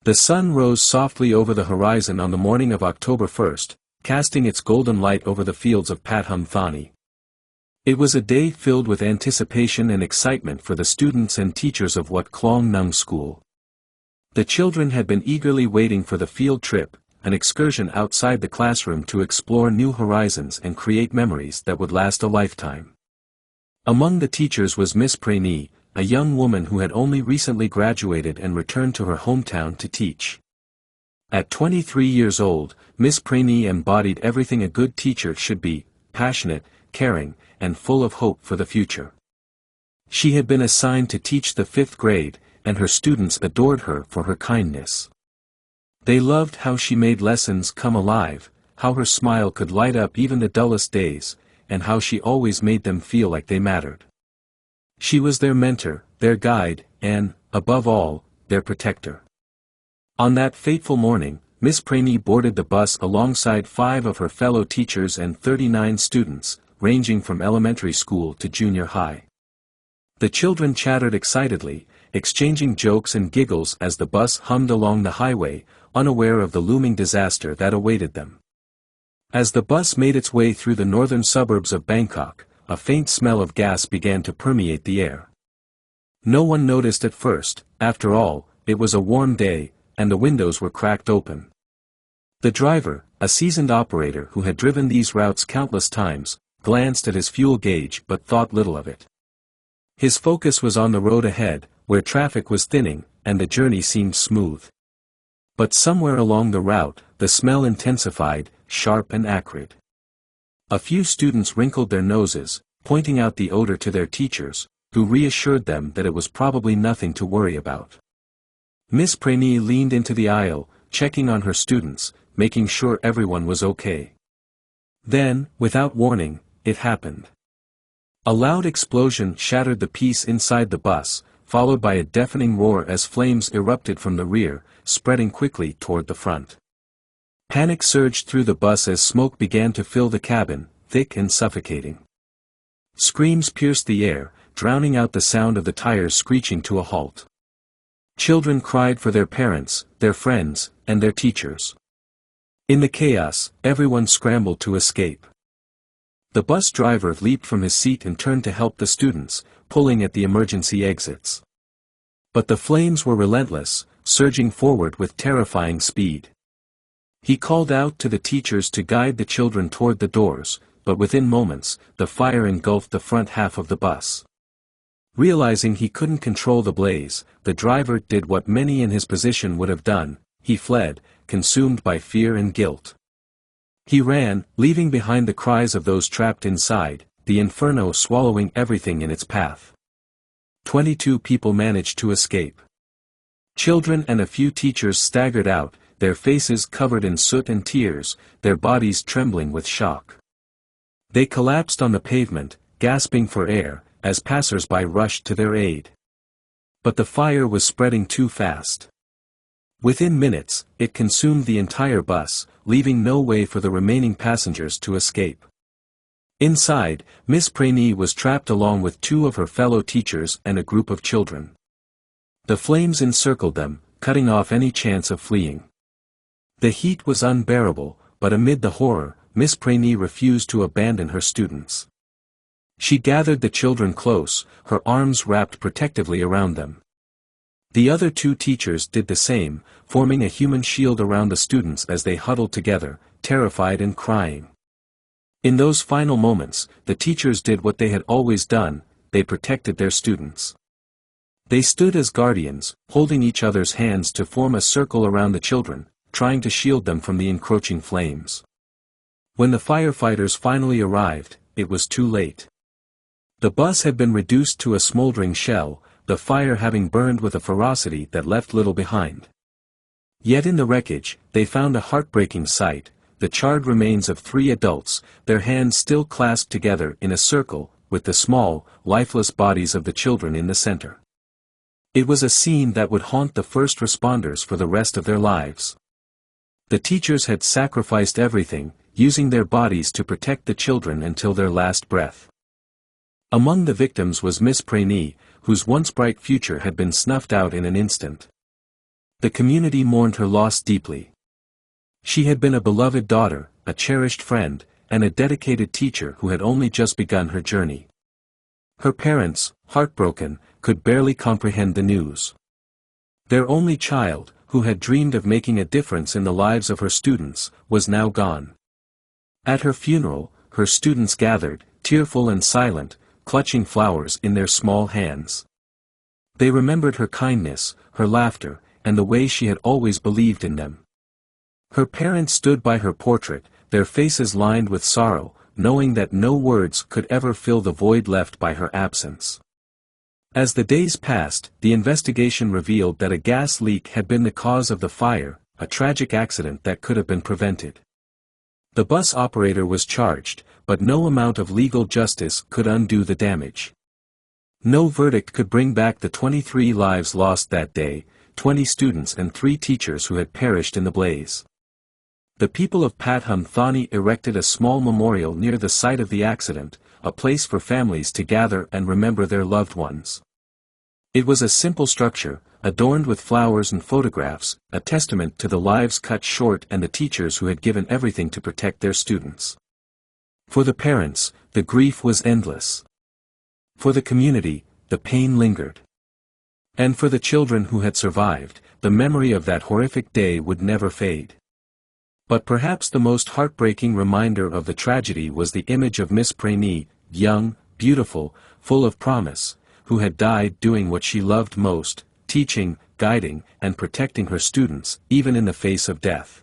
The sun rose softly over the horizon on the morning of October 1st, casting its golden light over the fields of Pathum Thani. It was a day filled with anticipation and excitement for the students and teachers of Wat Klong Nung School. The children had been eagerly waiting for the field trip, an excursion outside the classroom to explore new horizons and create memories that would last a lifetime. Among the teachers was Miss Praini, a young woman who had only recently graduated and returned to her hometown to teach. At 23 years old, Miss Praini embodied everything a good teacher should be: passionate, caring, and full of hope for the future. She had been assigned to teach the 5th grade, and her students adored her for her kindness. They loved how she made lessons come alive, how her smile could light up even the dullest days, and how she always made them feel like they mattered. She was their mentor, their guide, and, above all, their protector. On that fateful morning, Miss Praini boarded the bus alongside 5 of her fellow teachers and 39 students, ranging from elementary school to junior high. The children chattered excitedly, exchanging jokes and giggles as the bus hummed along the highway, unaware of the looming disaster that awaited them. As the bus made its way through the northern suburbs of Bangkok, a faint smell of gas began to permeate the air. No one noticed at first; after all, it was a warm day, and the windows were cracked open. The driver, a seasoned operator who had driven these routes countless times, glanced at his fuel gauge but thought little of it. His focus was on the road ahead, where traffic was thinning, and the journey seemed smooth. But somewhere along the route, the smell intensified, sharp and acrid. A few students wrinkled their noses, pointing out the odor to their teachers, who reassured them that it was probably nothing to worry about. Miss Praini leaned into the aisle, checking on her students, making sure everyone was okay. Then, without warning, it happened. A loud explosion shattered the peace inside the bus, followed by a deafening roar as flames erupted from the rear, spreading quickly toward the front. Panic surged through the bus as smoke began to fill the cabin, thick and suffocating. Screams pierced the air, drowning out the sound of the tires screeching to a halt. Children cried for their parents, their friends, and their teachers. In the chaos, everyone scrambled to escape. The bus driver leaped from his seat and turned to help the students, pulling at the emergency exits. But the flames were relentless, surging forward with terrifying speed. He called out to the teachers to guide the children toward the doors, but within moments, the fire engulfed the front half of the bus. Realizing he couldn't control the blaze, the driver did what many in his position would have done: he fled, consumed by fear and guilt. He ran, leaving behind the cries of those trapped inside, the inferno swallowing everything in its path. 22 people managed to escape. Children and a few teachers staggered out, their faces covered in soot and tears, their bodies trembling with shock. They collapsed on the pavement, gasping for air, as passers-by rushed to their aid. But the fire was spreading too fast. Within minutes, it consumed the entire bus, leaving no way for the remaining passengers to escape. Inside, Miss Praini was trapped along with 2 of her fellow teachers and a group of children. The flames encircled them, cutting off any chance of fleeing. The heat was unbearable, but amid the horror, Miss Praini refused to abandon her students. She gathered the children close, her arms wrapped protectively around them. The other 2 teachers did the same, forming a human shield around the students as they huddled together, terrified and crying. In those final moments, the teachers did what they had always done: they protected their students. They stood as guardians, holding each other's hands to form a circle around the children, trying to shield them from the encroaching flames. When the firefighters finally arrived, it was too late. The bus had been reduced to a smoldering shell, the fire having burned with a ferocity that left little behind. Yet in the wreckage, they found a heartbreaking sight: the charred remains of 3 adults, their hands still clasped together in a circle, with the small, lifeless bodies of the children in the center. It was a scene that would haunt the first responders for the rest of their lives. The teachers had sacrificed everything, using their bodies to protect the children until their last breath. Among the victims was Miss Praini, whose once bright future had been snuffed out in an instant. The community mourned her loss deeply. She had been a beloved daughter, a cherished friend, and a dedicated teacher who had only just begun her journey. Her parents, heartbroken, could barely comprehend the news. Their only child, who had dreamed of making a difference in the lives of her students, was now gone. At her funeral, her students gathered, tearful and silent, clutching flowers in their small hands. They remembered her kindness, her laughter, and the way she had always believed in them. Her parents stood by her portrait, their faces lined with sorrow, knowing that no words could ever fill the void left by her absence. As the days passed, the investigation revealed that a gas leak had been the cause of the fire, a tragic accident that could have been prevented. The bus operator was charged, but no amount of legal justice could undo the damage. No verdict could bring back the 23 lives lost that day, 20 students and 3 teachers who had perished in the blaze. The people of Pathum Thani erected a small memorial near the site of the accident, a place for families to gather and remember their loved ones. It was a simple structure, adorned with flowers and photographs, a testament to the lives cut short and the teachers who had given everything to protect their students. For the parents, the grief was endless. For the community, the pain lingered. And for the children who had survived, the memory of that horrific day would never fade. But perhaps the most heartbreaking reminder of the tragedy was the image of Miss Praini, young, beautiful, full of promise, who had died doing what she loved most, teaching, guiding, and protecting her students, even in the face of death.